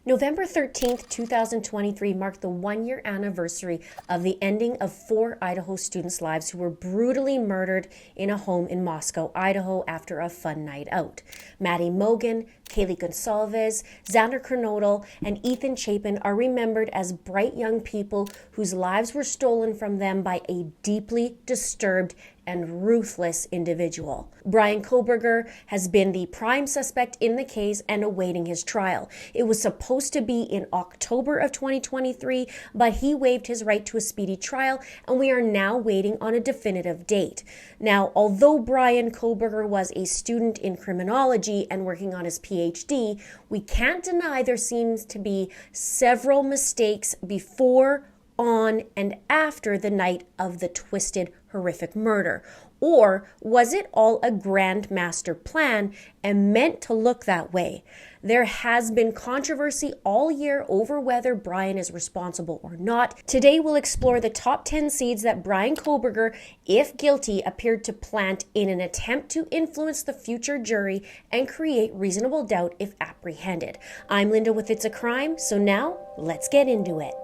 November 13th, 2023 marked the one-year anniversary of the ending of 4 Idaho students' lives who were brutally murdered in a home in Moscow, Idaho after a fun night out. Maddie Mogan, Kaylee Gonsalves, Xander Kernodle, and Ethan Chapin are remembered as bright young people whose lives were stolen from them by a deeply disturbed and ruthless individual. Bryan Kohberger has been the prime suspect in the case and awaiting his trial. It was supposed to be in October of 2023, but he waived his right to a speedy trial, and we are now waiting on a definitive date. Now, although Bryan Kohberger was a student in criminology and working on his PhD, we can't deny there seems to be several mistakes before, on, and after the night of the twisted, horrific murder. Or was it all a grand master plan and meant to look that way? There has been controversy all year over whether Bryan is responsible or not. Today we'll explore the top 10 seeds that Bryan Kohberger, if guilty, appeared to plant in an attempt to influence the future jury and create reasonable doubt if apprehended. I'm Linda with It's a Crime, so now let's get into it.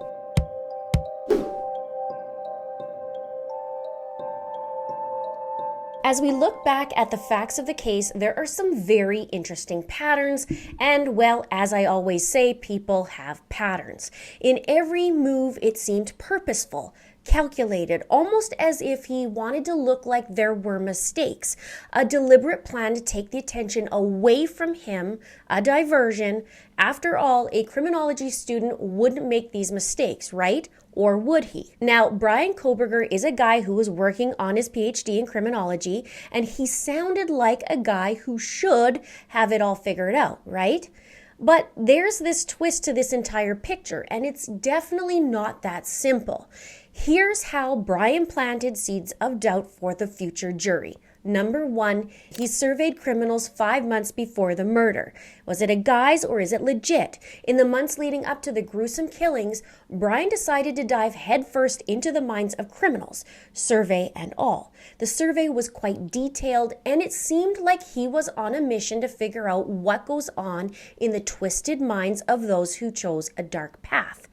As we look back at the facts of the case, there are some very interesting patterns, and well, as I always say, people have patterns. In every move, it seemed purposeful, calculated, almost as if he wanted to look like there were mistakes, a deliberate plan to take the attention away from him, a diversion. After all, a criminology student wouldn't make these mistakes, right? Or would he? Now, Bryan Kohberger is a guy who was working on his PhD in criminology, and he sounded like a guy who should have it all figured out, right? But there's this twist to this entire picture, and it's definitely not that simple. Here's how Bryan planted seeds of doubt for the future jury. Number 1, he surveyed criminals 5 months before the murder. Was it a guise or is it legit? In the months leading up to the gruesome killings, Bryan decided to dive headfirst into the minds of criminals, survey and all. The survey was quite detailed, and it seemed like he was on a mission to figure out what goes on in the twisted minds of those who chose a dark path.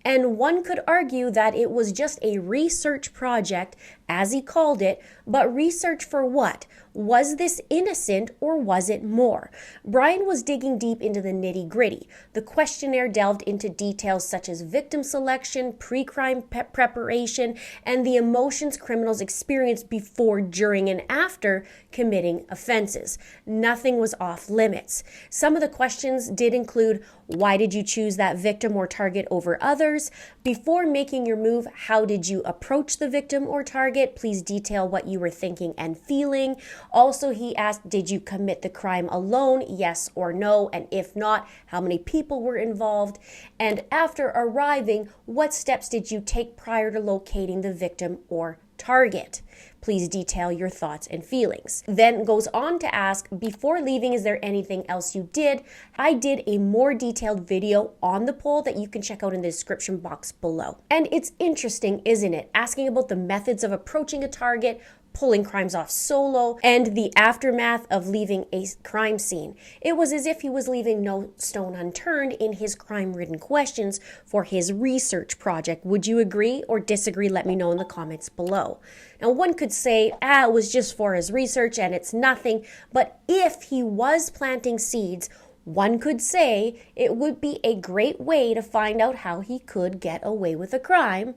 And one could argue that it was just a research project, as he called it, but research for what? Was this innocent or was it more? Bryan was digging deep into the nitty-gritty. The questionnaire delved into details such as victim selection, pre-crime preparation, and the emotions criminals experienced before, during, and after committing offenses. Nothing was off limits. Some of the questions did include, why did you choose that victim or target over others? Before making your move, how did you approach the victim or target? Please detail what you were thinking and feeling. Also, he asked, did you commit the crime alone? Yes or no? And if not, how many people were involved? And after arriving, what steps did you take prior to locating the victim or target? Please detail your thoughts and feelings. Then goes on to ask, before leaving, is there anything else you did? I did a more detailed video on the poll that you can check out in the description box below. And it's interesting, isn't it? Asking about the methods of approaching a target, pulling crimes off solo, and the aftermath of leaving a crime scene. It was as if he was leaving no stone unturned in his crime-ridden questions for his research project. Would you agree or disagree? Let me know in the comments below. Now, one could say, it was just for his research and it's nothing, but if he was planting seeds, one could say it would be a great way to find out how he could get away with a crime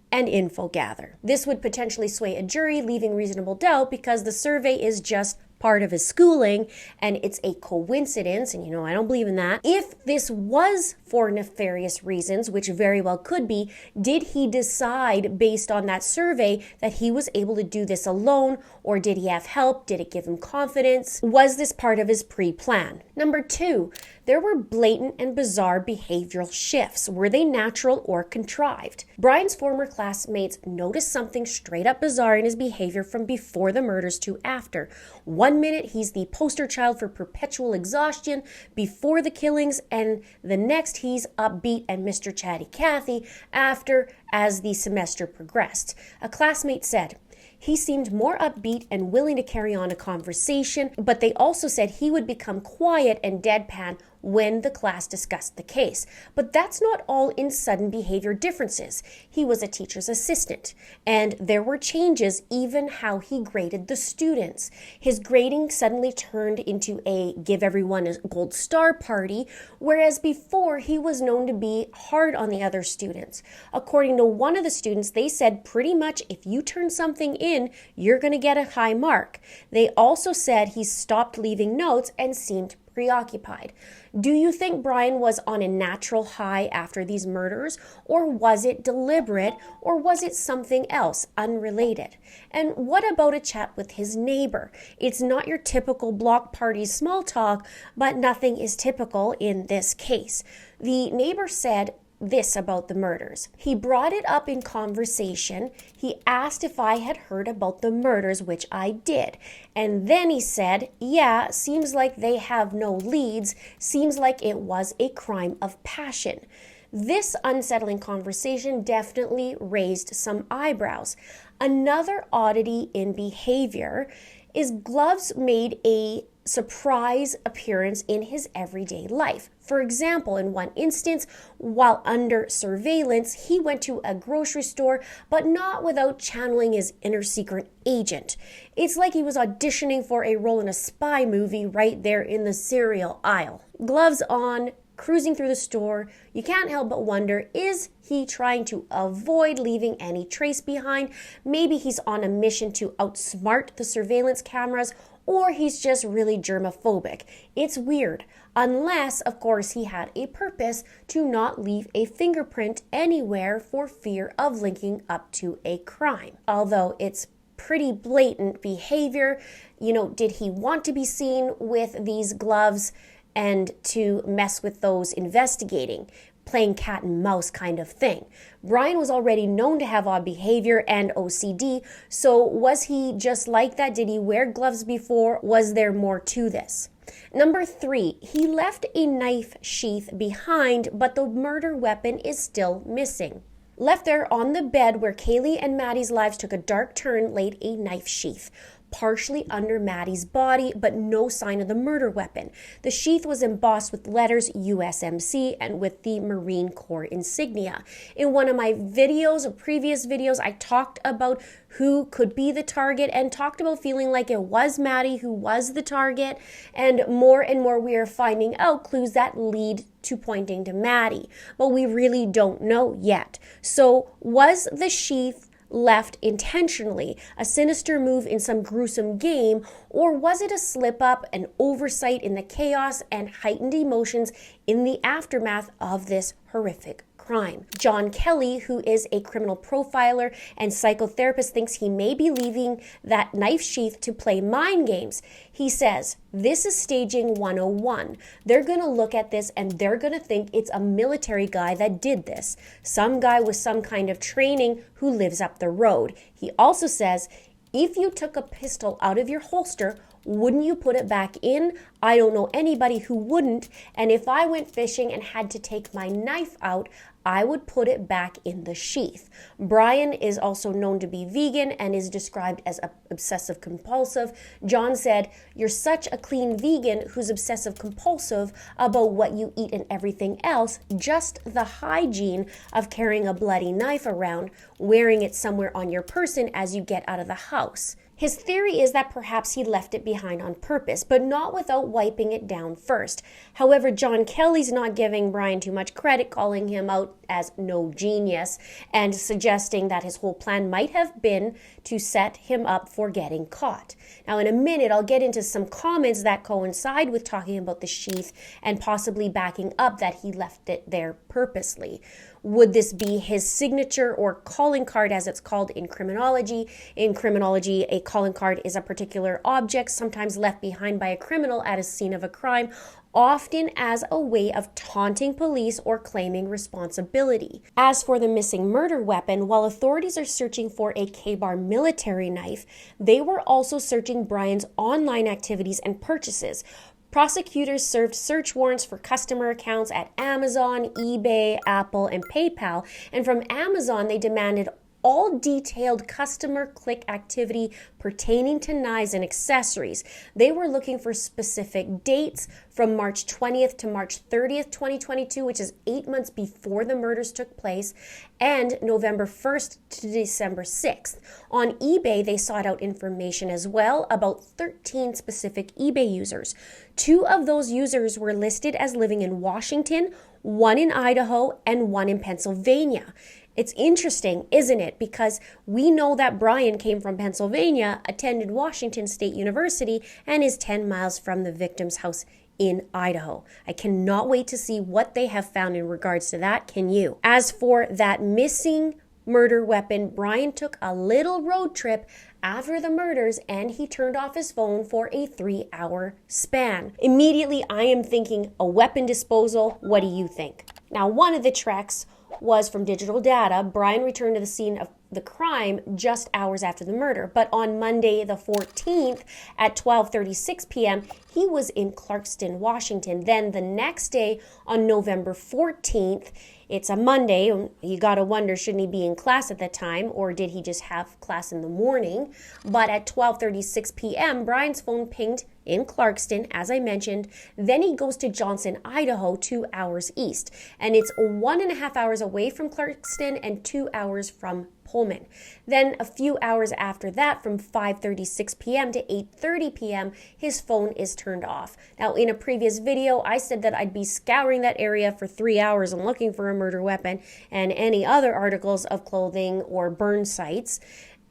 and info gather. This would potentially sway a jury, leaving reasonable doubt because the survey is just part of his schooling and it's a coincidence, and I don't believe in that. If this was for nefarious reasons, which very well could be, did he decide based on that survey that he was able to do this alone, or did he have help? Did it give him confidence? Was this part of his pre-plan? Number 2, there were blatant and bizarre behavioral shifts. Were they natural or contrived? Bryan's former classmates noticed something straight up bizarre in his behavior from before the murders to after. One minute, he's the poster child for perpetual exhaustion before the killings, and the next, he's upbeat and Mr. Chatty Cathy after, as the semester progressed. A classmate said, he seemed more upbeat and willing to carry on a conversation, but they also said he would become quiet and deadpan when the class discussed the case. But that's not all in sudden behavior differences. He was a teacher's assistant, and there were changes even how he graded the students. His grading suddenly turned into a give everyone a gold star party, whereas before he was known to be hard on the other students. According to one of the students, they said pretty much if you turn something in, you're going to get a high mark. They also said he stopped leaving notes and seemed preoccupied. Do you think Bryan was on a natural high after these murders, or was it deliberate, or was it something else unrelated? And what about a chat with his neighbor? It's not your typical block party small talk, but nothing is typical in this case. The neighbor said this about the murders. He brought it up in conversation. He asked if I had heard about the murders, which I did. And then he said, yeah, seems like they have no leads. Seems like it was a crime of passion. This unsettling conversation definitely raised some eyebrows. Another oddity in behavior is gloves made a surprise appearance in his everyday life. For example, in one instance, while under surveillance, he went to a grocery store, but not without channeling his inner secret agent. It's like he was auditioning for a role in a spy movie right there in the cereal aisle. Gloves on, cruising through the store, you can't help but wonder, is he trying to avoid leaving any trace behind? Maybe he's on a mission to outsmart the surveillance cameras, or he's just really germophobic. It's weird, unless, of course, he had a purpose to not leave a fingerprint anywhere for fear of linking up to a crime. Although it's pretty blatant behavior, did he want to be seen with these gloves and to mess with those investigating? Playing cat and mouse kind of thing. Bryan was already known to have odd behavior and OCD, so was he just like that? Did he wear gloves before? Was there more to this? Number 3, he left a knife sheath behind, but the murder weapon is still missing. Left there on the bed where Kaylee and Maddie's lives took a dark turn laid a knife sheath, partially under Maddie's body, but no sign of the murder weapon. The sheath was embossed with letters USMC and with the Marine Corps insignia. In one of my videos, or previous videos, I talked about who could be the target and talked about feeling like it was Maddie who was the target, and more we are finding out clues that lead to pointing to Maddie, but we really don't know yet. So was the sheath left intentionally, a sinister move in some gruesome game, or was it a slip-up, an oversight in the chaos and heightened emotions in the aftermath of this horrific crime? John Kelly, who is a criminal profiler and psychotherapist, thinks he may be leaving that knife sheath to play mind games. He says, this is staging 101. They're going to look at this and they're going to think it's a military guy that did this. Some guy with some kind of training who lives up the road. He also says, if you took a pistol out of your holster, wouldn't you put it back in? I don't know anybody who wouldn't. And if I went fishing and had to take my knife out, I would put it back in the sheath. Bryan is also known to be vegan and is described as obsessive compulsive. John said, you're such a clean vegan who's obsessive compulsive about what you eat and everything else, just the hygiene of carrying a bloody knife around, wearing it somewhere on your person as you get out of the house. His theory is that perhaps he left it behind on purpose, but not without wiping it down first. However, John Kelly's not giving Bryan too much credit, calling him out as no genius and suggesting that his whole plan might have been to set him up for getting caught. Now, in a minute, I'll get into some comments that coincide with talking about the sheath and possibly backing up that he left it there purposely. Would this be his signature or calling card, as it's called in criminology? In criminology, a calling card is a particular object, sometimes left behind by a criminal at a scene of a crime, often as a way of taunting police or claiming responsibility. As for the missing murder weapon, while authorities are searching for a K-bar military knife, they were also searching Bryan's online activities and purchases. Prosecutors served search warrants for customer accounts at Amazon, eBay, Apple, and PayPal, and from Amazon they demanded all detailed customer click activity pertaining to knives and accessories. They were looking for specific dates from March 20th to March 30th, 2022, which is 8 months before the murders took place, and November 1st to December 6th. On eBay, they sought out information as well about 13 specific eBay users. 2 of those users were listed as living in Washington, 1 in Idaho, and 1 in Pennsylvania. It's interesting, isn't it? Because we know that Bryan came from Pennsylvania, attended Washington State University, and is 10 miles from the victim's house in Idaho. I cannot wait to see what they have found in regards to that. Can you? As for that missing murder weapon, Bryan took a little road trip after the murders and he turned off his phone for a 3-hour span. Immediately, I am thinking a weapon disposal. What do you think? Now, one of the treks was from digital data. Bryan returned to the scene of the crime just hours after the murder. But on Monday the 14th at 12:36 p.m., he was in Clarkston, Washington. Then the next day on November 14th, it's a Monday. You gotta wonder, shouldn't he be in class at that time, or did he just have class in the morning? But at 12:36 p.m., Bryan's phone pinged in Clarkston, as I mentioned. Then he goes to Johnson, Idaho, 2 hours east. And it's 1.5 hours away from Clarkston and 2 hours from Pullman. Then a few hours after that, from 5:36 p.m. to 8:30 p.m., his phone is turned off. Now, in a previous video, I said that I'd be scouring that area for 3 hours and looking for a murder weapon and any other articles of clothing or burn sites.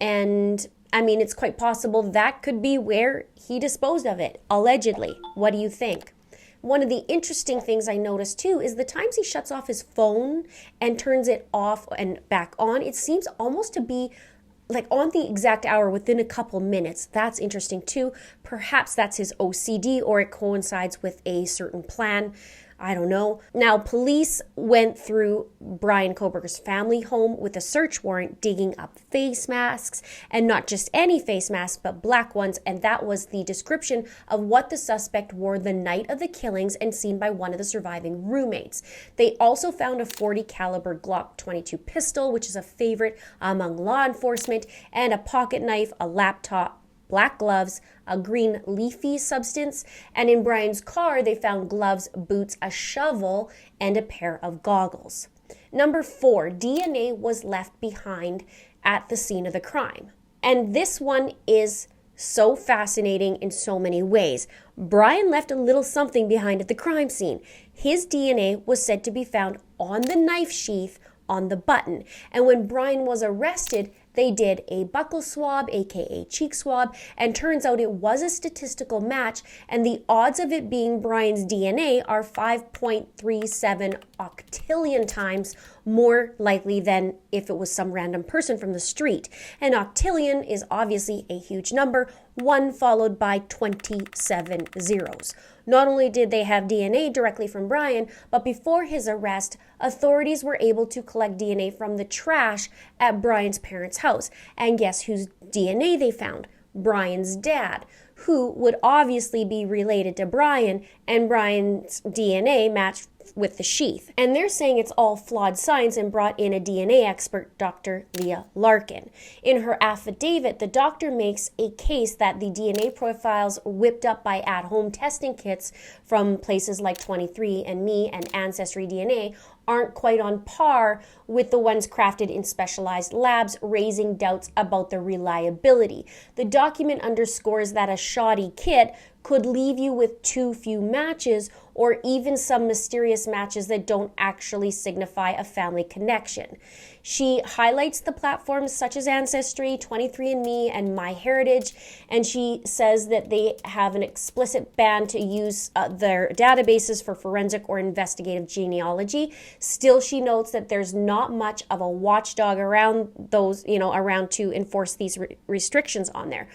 And I mean, it's quite possible that could be where he disposed of it, allegedly. What do you think? One of the interesting things I noticed too is the times he shuts off his phone and turns it off and back on, it seems almost to be like on the exact hour within a couple minutes. That's interesting too. Perhaps that's his OCD or it coincides with a certain plan. I don't know. Now, police went through Bryan Kohberger's family home with a search warrant, digging up face masks, and not just any face masks, but black ones, and that was the description of what the suspect wore the night of the killings and seen by one of the surviving roommates. They also found a .40 caliber Glock 22 pistol, which is a favorite among law enforcement, and a pocket knife, a laptop, black gloves, a green leafy substance, and in Bryan's car, they found gloves, boots, a shovel, and a pair of goggles. Number 4, DNA was left behind at the scene of the crime. And this one is so fascinating in so many ways. Bryan left a little something behind at the crime scene. His DNA was said to be found on the knife sheath on the button. And when Bryan was arrested, they did a buccal swab, aka cheek swab, and turns out it was a statistical match, and the odds of it being Bryan's DNA are 5.37 octillion times more likely than if it was some random person from the street. And octillion is obviously a huge number, 1 followed by 27 zeros. Not only did they have DNA directly from Bryan, but before his arrest, authorities were able to collect DNA from the trash at Bryan's parents' house. And guess whose DNA they found? Bryan's dad, who would obviously be related to Bryan, and Bryan's DNA matched with the Sheath. And they're saying it's all flawed science and brought in a DNA expert, Dr. Leah Larkin. In her affidavit, the doctor makes a case that the DNA profiles whipped up by at-home testing kits from places like 23andMe and Ancestry DNA aren't quite on par with the ones crafted in specialized labs, raising doubts about their reliability. The document underscores that a shoddy kit could leave you with too few matches or even some mysterious matches that don't actually signify a family connection. She highlights the platforms such as Ancestry, 23andMe, and MyHeritage, and she says that they have an explicit ban to use their databases for forensic or investigative genealogy. Still, she notes that there's not much of a watchdog around those, around to enforce these restrictions on there.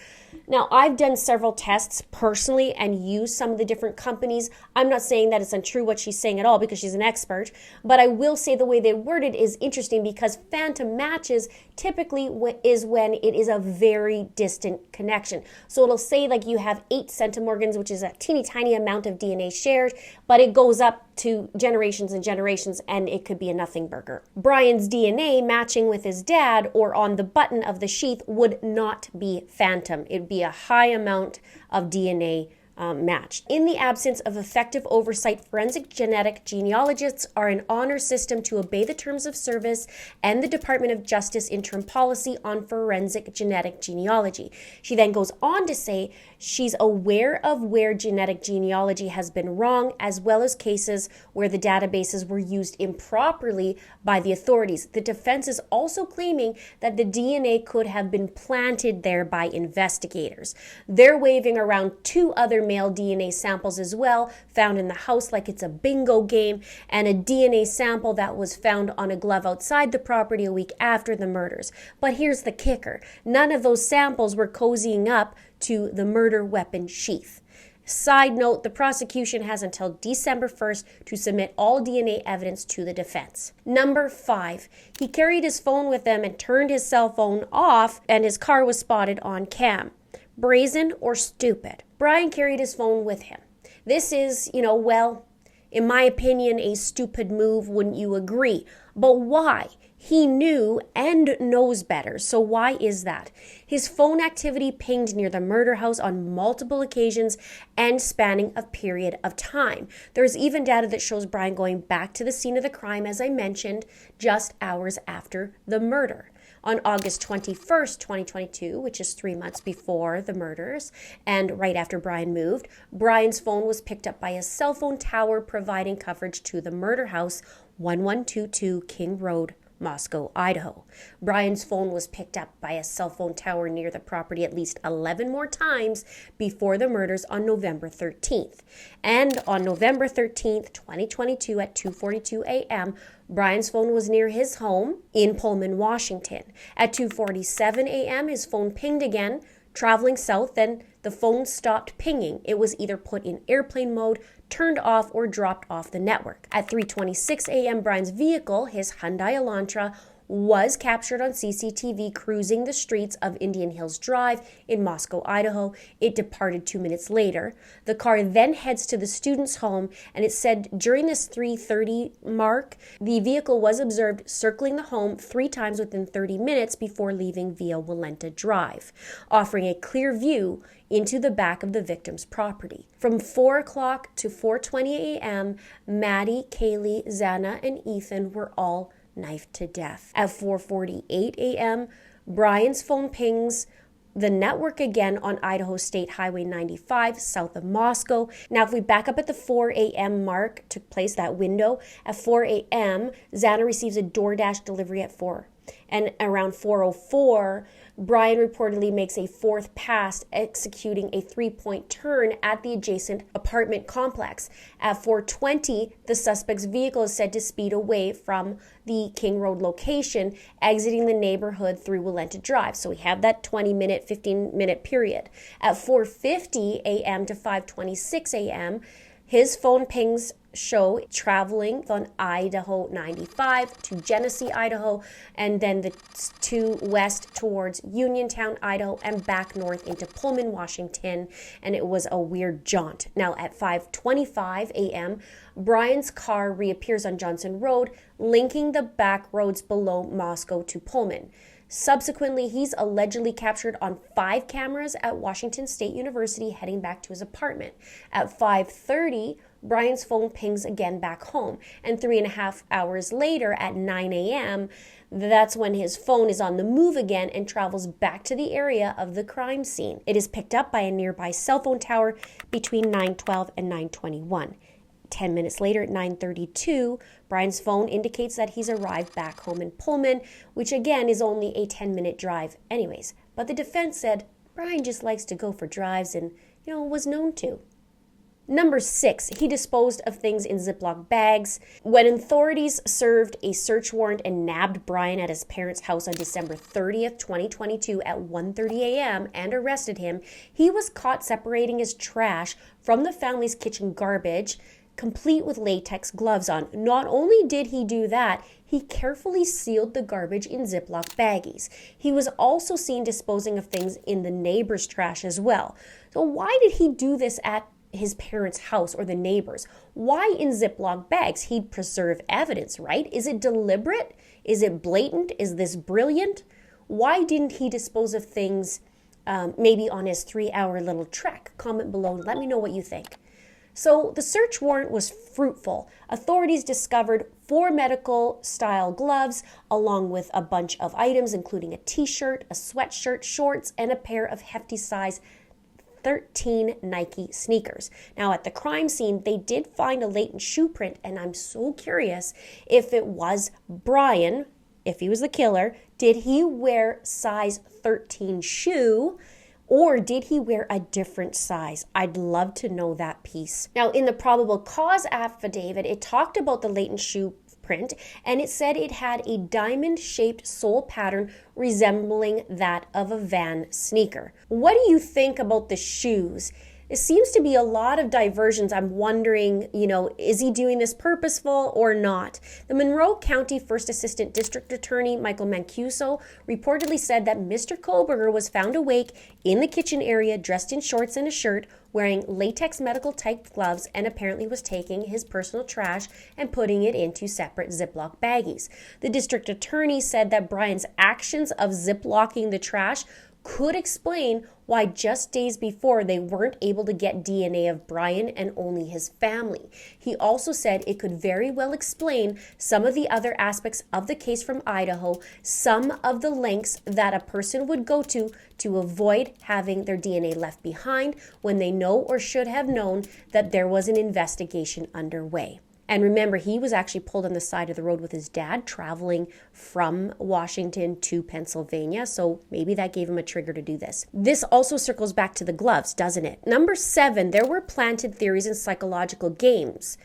Now, I've done several tests personally and used some of the different companies. I'm not saying that it's untrue what she's saying at all because she's an expert, but I will say the way they word it is interesting because phantom matches typically is when it is a very distant connection. So it'll say like you have 8 centimorgans, which is a teeny tiny amount of DNA shared, but it goes up to generations and generations, and it could be a nothing burger. Bryan's DNA matching with his dad or on the button of the sheath would not be phantom. It would be a high amount of DNA matched. In the absence of effective oversight, forensic genetic genealogists are an honor system to obey the terms of service and the Department of Justice interim policy on forensic genetic genealogy. She then goes on to say she's aware of where genetic genealogy has been wrong, as well as cases where the databases were used improperly by the authorities. The defense is also claiming that the DNA could have been planted there by investigators. They're waving around 2 other male DNA samples as well, found in the house like it's a bingo game, and a DNA sample that was found on a glove outside the property a week after the murders. But here's the kicker. None of those samples were cozying up to the murder weapon sheath. Side note, the prosecution has until December 1st to submit all DNA evidence to the defense. Number 5, he carried his phone with him and turned his cell phone off, and his car was spotted on cam. Brazen or stupid? Bryan carried his phone with him. This is, in my opinion, a stupid move, wouldn't you agree? But why? He knew and knows better, so why is that? His phone activity pinged near the murder house on multiple occasions and spanning a period of time. There's even data that shows Bryan going back to the scene of the crime, as I mentioned, just hours after the murder. On August 21st, 2022, which is 3 months before the murders and right after Bryan moved, Bryan's phone was picked up by a cell phone tower providing coverage to the murder house, 1122 King Road, Moscow, Idaho. Bryan's phone was picked up by a cell phone tower near the property at least 11 more times before the murders on November 13th. And on November 13th, 2022 at 2:42 a.m., Bryan's phone was near his home in Pullman, Washington. At 2:47 a.m., his phone pinged again, traveling south, then the phone stopped pinging. It was either put in airplane mode, turned off, or dropped off the network. At 3:26 a.m., Bryan's vehicle, his Hyundai Elantra, was captured on CCTV cruising the streets of Indian Hills Drive in Moscow, Idaho. It departed 2 minutes later. The car then heads to the student's home, and it said during this 3:30 mark, the vehicle was observed circling the home 3 times within 30 minutes before leaving via Walenta Drive, offering a clear view into the back of the victim's property. From 4 o'clock to 4:20 a.m., Maddie, Kaylee, Xana, and Ethan were all knifed to death. At 4:48 a.m., Bryan's phone pings the network again on Idaho State Highway 95 south of Moscow. Now, if we back up at the 4 a.m. mark, took place that window. At 4 a.m., Xana receives a DoorDash delivery at 4. And around 4:04, Bryan reportedly makes a 4th pass, executing a 3-point turn at the adjacent apartment complex. At 4:20, the suspect's vehicle is said to speed away from the King Road location, exiting the neighborhood through Walenta Drive. So we have that 20-minute, 15-minute period. At 4:50 a.m. to 5:26 a.m., his phone pings show traveling on Idaho 95 to Genesee, Idaho, and then the 2 west towards Uniontown, Idaho, and back north into Pullman, Washington, and it was a weird jaunt. Now, at 5:25 a.m., Bryan's car reappears on Johnson Road, linking the back roads below Moscow to Pullman. Subsequently, he's allegedly captured on 5 cameras at Washington State University heading back to his apartment. At 5:30, Bryan's phone pings again back home. And 3.5 hours later at 9 a.m., that's when his phone is on the move again and travels back to the area of the crime scene. It is picked up by a nearby cell phone tower between 9:12 and 9:21. 10 minutes later at 9:32, Bryan's phone indicates that he's arrived back home in Pullman, which again is only a 10-minute drive anyways. But the defense said Bryan just likes to go for drives and, was known to. Number 6, he disposed of things in Ziploc bags. When authorities served a search warrant and nabbed Bryan at his parents' house on December 30th, 2022 at 1:30 a.m. and arrested him, he was caught separating his trash from the family's kitchen garbage, complete with latex gloves on. Not only did he do that, he carefully sealed the garbage in Ziploc baggies. He was also seen disposing of things in the neighbor's trash as well. So why did he do this at his parents' house or the neighbors. Why in Ziploc bags? He'd preserve evidence, right? Is it deliberate? Is it blatant? Is this brilliant? Why didn't he dispose of things maybe on his 3-hour little trek? Comment below and let me know what you think. So the search warrant was fruitful. Authorities discovered 4 medical-style gloves, along with a bunch of items, including a t-shirt, a sweatshirt, shorts, and a pair of hefty size 13 Nike sneakers. Now, at the crime scene, they did find a latent shoe print, and I'm so curious if it was Bryan, if he was the killer. Did he wear size 13 shoe? Or did he wear a different size? I'd love to know that piece. Now, in the probable cause affidavit, it talked about the latent shoe print, and it said it had a diamond-shaped sole pattern resembling that of a Van sneaker. What do you think about the shoes? It seems to be a lot of diversions. I'm wondering, is he doing this purposeful or not? The Monroe County First Assistant District Attorney Michael Mancuso reportedly said that Mr. Kohberger was found awake in the kitchen area, dressed in shorts and a shirt, wearing latex medical type gloves, and apparently was taking his personal trash and putting it into separate Ziploc baggies. The district attorney said that Bryan's actions of ziplocking the trash could explain why just days before they weren't able to get DNA of Bryan and only his family. He also said it could very well explain some of the other aspects of the case from Idaho, some of the lengths that a person would go to avoid having their DNA left behind when they know or should have known that there was an investigation underway. And remember, he was actually pulled on the side of the road with his dad traveling from Washington to Pennsylvania. So maybe that gave him a trigger to do this. This also circles back to the gloves, doesn't it? Number 7, there were planted theories and psychological games.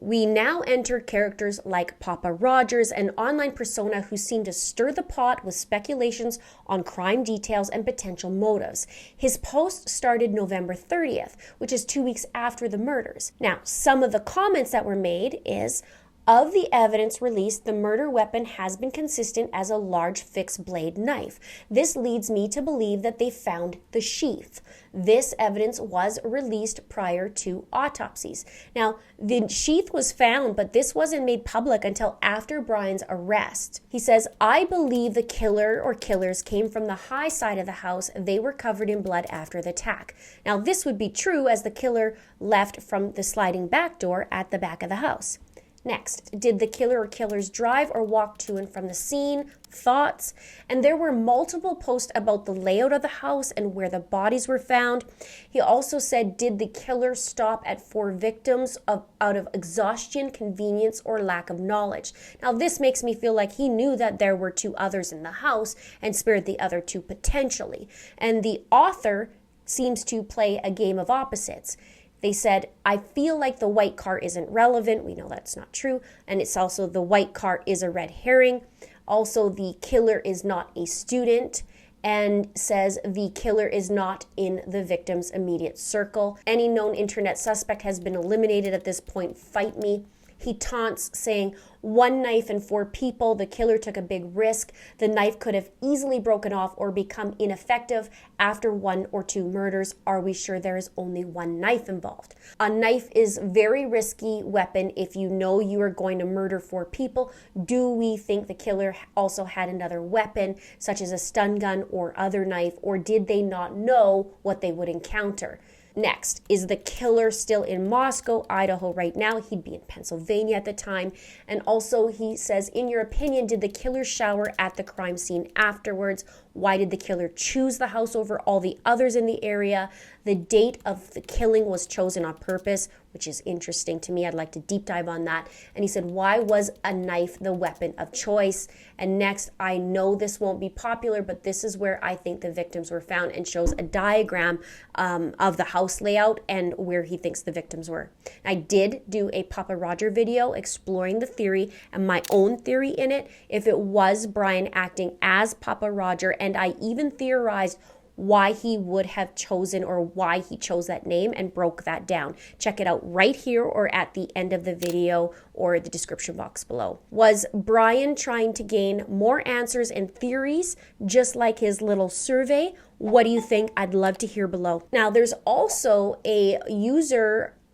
We now enter characters like Papa Rogers, an online persona who seemed to stir the pot with speculations on crime details and potential motives. His post started November 30th, which is 2 weeks after the murders. Now, some of the comments that were made is, of the evidence released, the murder weapon has been consistent as a large fixed blade knife. This leads me to believe that they found the sheath. This evidence was released prior to autopsies. Now, the sheath was found, but this wasn't made public until after Bryan's arrest. He says, I believe the killer or killers came from the high side of the house. They were covered in blood after the attack. Now, this would be true as the killer left from the sliding back door at the back of the house. Next, did the killer or killers drive or walk to and from the scene? Thoughts? And there were multiple posts about the layout of the house and where the bodies were found. He also said, did the killer stop at 4 victims out of exhaustion, convenience, or lack of knowledge? Now, this makes me feel like he knew that there were 2 others in the house and spared the other 2 potentially. And the author seems to play a game of opposites. They said, I feel like the white car isn't relevant. We know that's not true. And it's also the white car is a red herring. Also, the killer is not a student, and says the killer is not in the victim's immediate circle. Any known internet suspect has been eliminated at this point. Fight me. He taunts, saying, 1 knife and 4 people. The killer took a big risk. The knife could have easily broken off or become ineffective after 1 or 2 murders. Are we sure there is only 1 knife involved? A knife is very risky weapon if you know you are going to murder 4 people. Do we think the killer also had another weapon, such as a stun gun or other knife, or did they not know what they would encounter? Next, is the killer still in Moscow, Idaho right now? He'd be in Pennsylvania at the time. And also he says, in your opinion, did the killer shower at the crime scene afterwards? Why did the killer choose the house over all the others in the area? The date of the killing was chosen on purpose, which is interesting to me. I'd like to deep dive on that. And he said, why was a knife the weapon of choice? And next, I know this won't be popular, but this is where I think the victims were found, and shows a diagram of the house layout and where he thinks the victims were. I did do a Papa Roger video exploring the theory and my own theory in it, if it was Bryan acting as Papa Roger, and I even theorized why he would have chosen or why he chose that name and broke that down. Check it out right here or at the end of the video or the description box below. Was Bryan trying to gain more answers and theories, just like his little survey? What do you think? I'd love to hear below. Now, there's also a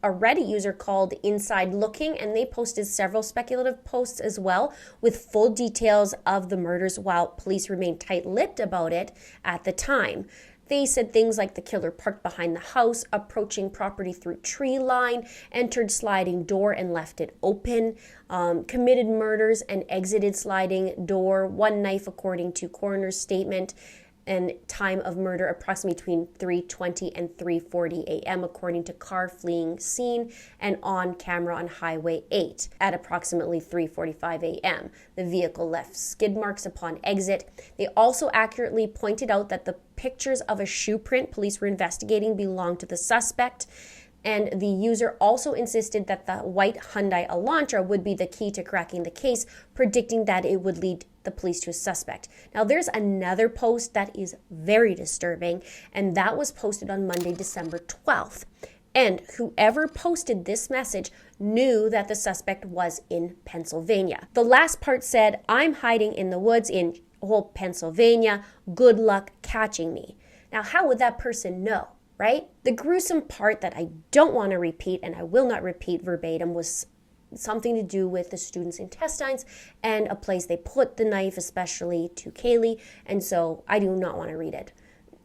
Reddit user called Inside Looking, and they posted several speculative posts as well with full details of the murders while police remained tight-lipped about it at the time. They said things like the killer parked behind the house, approaching property through tree line, entered sliding door and left it open, committed murders and exited sliding door, one knife according to coroner's statement, and time of murder approximately between 3:20 and 3:40 a.m. according to car fleeing scene and on camera on Highway 8 at approximately 3:45 a.m. The vehicle left skid marks upon exit. They also accurately pointed out that the pictures of a shoe print police were investigating belonged to the suspect. And the user also insisted that the white Hyundai Elantra would be the key to cracking the case, predicting that it would lead the police to a suspect. Now, there's another post that is very disturbing, and that was posted on Monday, December 12th. And whoever posted this message knew that the suspect was in Pennsylvania. The last part said, "I'm hiding in the woods in Pennsylvania. Good luck catching me." Now, how would that person know? Right? The gruesome part that I don't want to repeat, and I will not repeat verbatim, was something to do with the student's intestines and a place they put the knife, especially to Kaylee, and so I do not want to read it.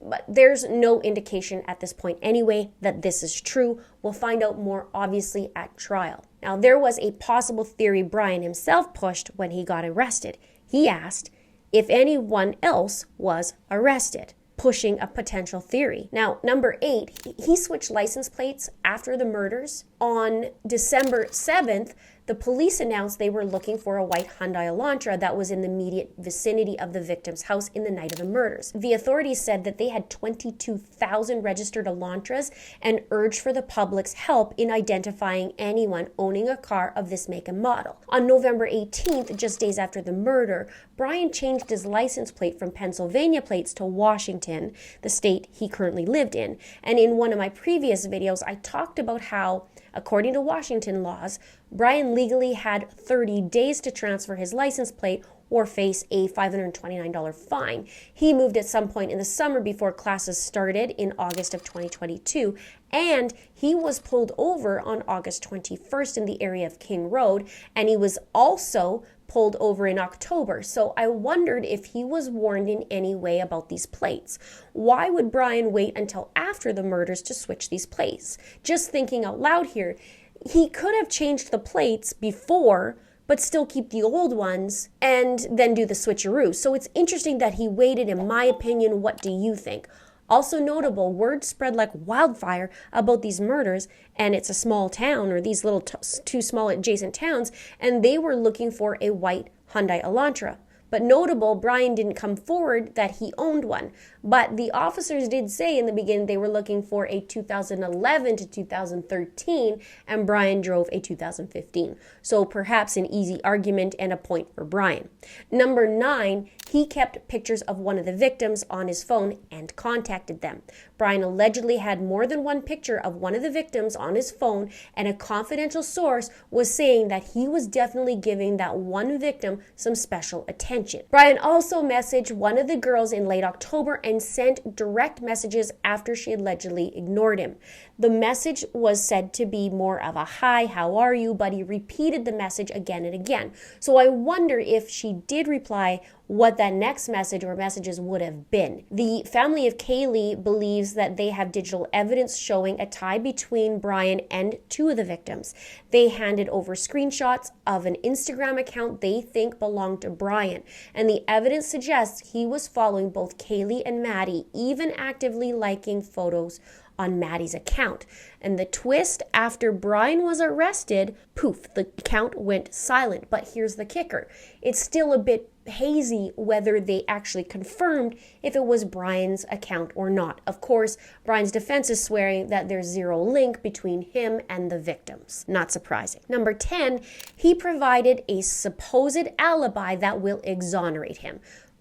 But there's no indication at this point anyway that this is true. We'll find out more obviously at trial. Now, there was a possible theory Bryan himself pushed when he got arrested. He asked if anyone else was arrested, pushing a potential theory. Now, number 8, he switched license plates after the murders. On December 7th, the police announced they were looking for a white Hyundai Elantra that was in the immediate vicinity of the victim's house in the night of the murders. The authorities said that they had 22,000 registered Elantras and urged for the public's help in identifying anyone owning a car of this make and model. On November 18th, just days after the murder, Bryan changed his license plate from Pennsylvania plates to Washington, the state he currently lived in. And in one of my previous videos, I talked about how, according to Washington laws, Bryan legally had 30 days to transfer his license plate or face a $529 fine. He moved at some point in the summer before classes started in August of 2022, and he was pulled over on August 21st in the area of King Road, and he was also pulled over in October. So I wondered if he was warned in any way about these plates. Why would Bryan wait until after the murders to switch these plates? Just thinking out loud here, he could have changed the plates before, but still keep the old ones and then do the switcheroo. So it's interesting that he waited, in my opinion. What do you think? Also notable, word spread like wildfire about these murders, and it's a small town, or these little two small adjacent towns, and they were looking for a white Hyundai Elantra. But notable, Bryan didn't come forward that he owned one. But the officers did say in the beginning they were looking for a 2011 to 2013, and Bryan drove a 2015. So perhaps an easy argument and a point for Bryan. Number 9, he kept pictures of one of the victims on his phone and contacted them. Bryan allegedly had more than one picture of one of the victims on his phone, and a confidential source was saying that he was definitely giving that one victim some special attention. Bryan also messaged one of the girls in late October and sent direct messages after she allegedly ignored him. The message was said to be more of a "hi, how are you?" but he repeated the message again and again. So I wonder if she did reply, what that next message or messages would have been. The family of Kaylee believes that they have digital evidence showing a tie between Bryan and 2 of the victims. They handed over screenshots of an Instagram account they think belonged to Bryan, and the evidence suggests he was following both Kaylee and Maddie, even actively liking photos on Maddie's account. And the twist, after Bryan was arrested, poof, the account went silent. But here's the kicker. It's still a bit hazy whether they actually confirmed if it was Bryan's account or not. Of course, Bryan's defense is swearing that there's zero link between him and the victims. Not surprising. Number 10, he provided a supposed alibi that will exonerate him.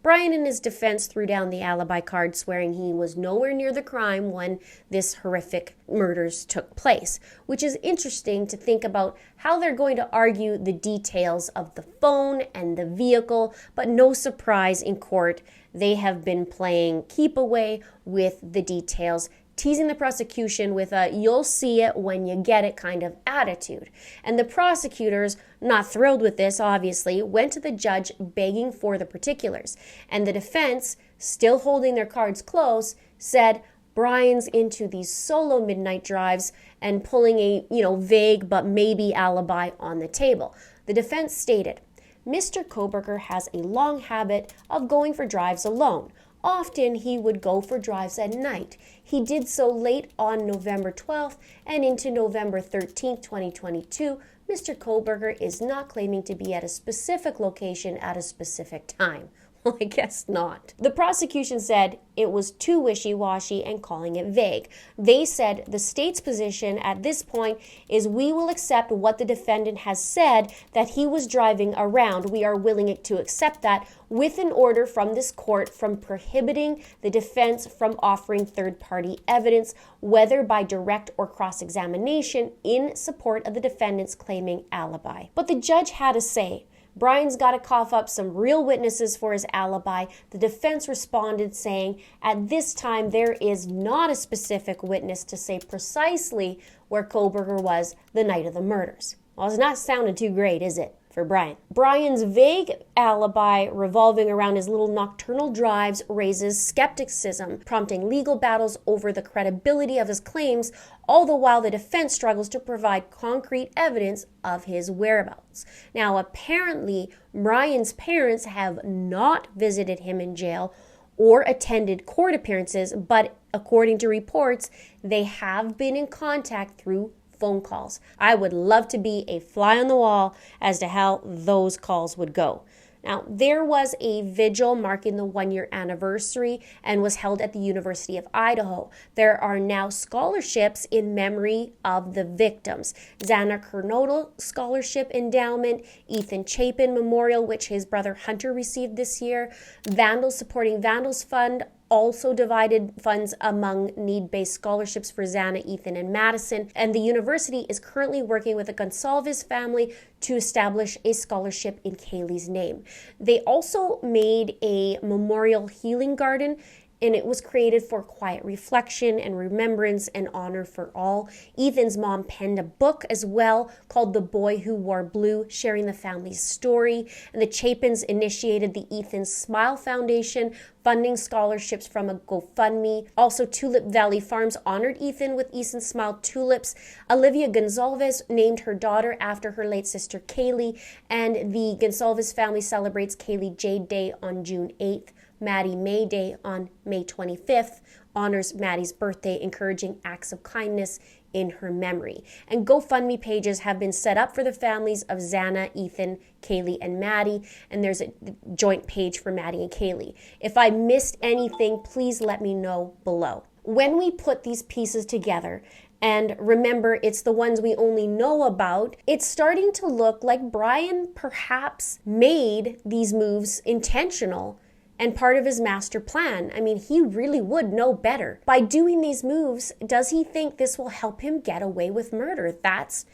Bryan, in his defense, threw down the alibi card, swearing he was nowhere near the crime when this horrific murders took place, which is interesting to think about how they're going to argue the details of the phone and the vehicle, but no surprise in court, they have been playing keep away with the details, teasing the prosecution with a "you'll see it when you get it" kind of attitude. And the prosecutors, not thrilled with this, obviously, went to the judge begging for the particulars. And the defense, still holding their cards close, said Bryan's into these solo midnight drives and pulling a, vague but maybe alibi on the table. The defense stated, Mr. Kohberger has a long habit of going for drives alone. Often he would go for drives at night. He did so late on November 12th and into November 13th, 2022. Mr. Kohberger is not claiming to be at a specific location at a specific time. Well, I guess not. The prosecution said it was too wishy-washy and calling it vague. They said the state's position at this point is we will accept what the defendant has said, that he was driving around. We are willing to accept that with an order from this court from prohibiting the defense from offering third-party evidence, whether by direct or cross-examination, in support of the defendant's claiming alibi. But the judge had a say. Bryan's got to cough up some real witnesses for his alibi. The defense responded saying, at this time, there is not a specific witness to say precisely where Kohberger was the night of the murders. Well, it's not sounding too great, is it, for Bryan? Bryan's vague alibi revolving around his little nocturnal drives raises skepticism, prompting legal battles over the credibility of his claims, all the while the defense struggles to provide concrete evidence of his whereabouts. Now, apparently, Bryan's parents have not visited him in jail or attended court appearances, but according to reports, they have been in contact through phone calls. I would love to be a fly on the wall as to how those calls would go. Now, there was a vigil marking the 1-year anniversary and was held at the University of Idaho. There are now scholarships in memory of the victims. Xana Kernodle Scholarship Endowment, Ethan Chapin Memorial, which his brother Hunter received this year, Vandals Supporting Vandals Fund, also divided funds among need-based scholarships for Xana, Ethan, and Madison. And the university is currently working with the Gonsalves family to establish a scholarship in Kaylee's name. They also made a memorial healing garden, and it was created for quiet reflection and remembrance and honor for all. Ethan's mom penned a book as well called The Boy Who Wore Blue, sharing the family's story. And the Chapins initiated the Ethan Smile Foundation, funding scholarships from a GoFundMe. Also, Tulip Valley Farms honored Ethan with Ethan Smile tulips. Olivia Gonsalves named her daughter after her late sister Kaylee. And the Gonsalves family celebrates Kaylee Jade Day on June 8th. Maddie May Day on May 25th honors Maddie's birthday, encouraging acts of kindness in her memory. And GoFundMe pages have been set up for the families of Xana, Ethan, Kaylee, and Maddie, and there's a joint page for Maddie and Kaylee. If I missed anything, please let me know below. When we put these pieces together, and remember, it's the ones we only know about, it's starting to look like Bryan perhaps made these moves intentional and part of his master plan. I mean, he really would know better. By doing these moves, does he think this will help him get away with murder? That's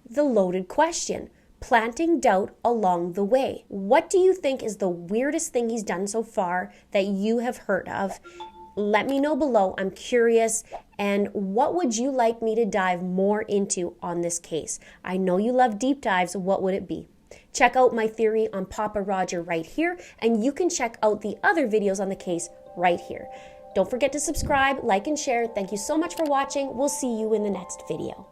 the loaded question. Planting doubt along the way. What do you think is the weirdest thing he's done so far that you have heard of? Let me know below. I'm curious. And what would you like me to dive more into on this case? I know you love deep dives. What would it be? Check out my theory on Papa Roger right here, and you can check out the other videos on the case right here. Don't forget to subscribe, like, and share. Thank you so much for watching. We'll see you in the next video.